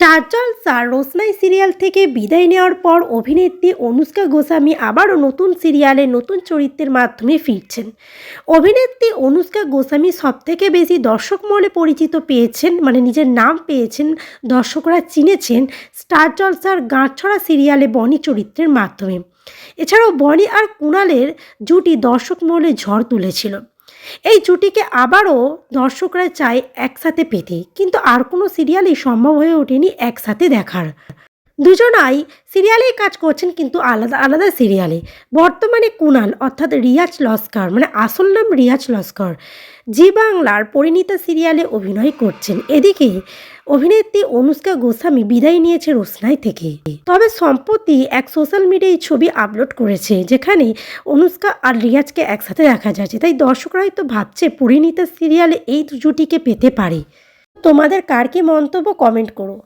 Star জলসার রোশনাই serial থেকে বিদায় নেওয়ার পর অভিনেত্রী অনুষ্কা গোস্বামী আবারও নতুন সিরিয়ালে নতুন চরিত্রের মাধ্যমে ফিরছেন। অভিনেত্রী অনুষ্কা গোস্বামী সবথেকে বেশি দর্শক মহলে পরিচিত পেয়েছেন, মানে নিজের নাম পেয়েছেন, দর্শকরা চিনেছেন স্টার জলসার গাঁটছড়া সিরিয়ালে বনি চরিত্রের মাধ্যমে। এছাড়াও বনি আর কুণালের জুটি দর্শক মহলে ঝড় তুলেছিল। এই জুটিকে আবারও দর্শকরা চায় একসাথে পেতে, কিন্তু আর কোনো সিরিয়ালই সম্ভব হয়ে ওঠেনি একসাথে দেখার। দুজনাই সিরিয়ালেই কাজ করছেন, কিন্তু আলাদা আলাদা সিরিয়ালে। বর্তমানে কুণাল অর্থাৎ রিয়াজ লস্কর, মানে আসল নাম রিয়াজ লস্কর, জি বাংলার পরিণীতা সিরিয়ালে অভিনয় করছেন। এদিকে অভিনেত্রী অনুষ্কা গোস্বামী বিদায় নিয়েছে রোশনাই থেকে। তবে সম্প্রতি এক সোশ্যাল মিডিয়ায় ছবি আপলোড করেছে, যেখানে অনুষ্কা আর রিয়াজকে একসাথে দেখা যাচ্ছে। তাই দর্শকরাই তো ভাবছে পরিণীতা সিরিয়ালে এই জুটিকে পেতে পারে। তোমাদের কার কি মন্তব্য কমেন্ট করো।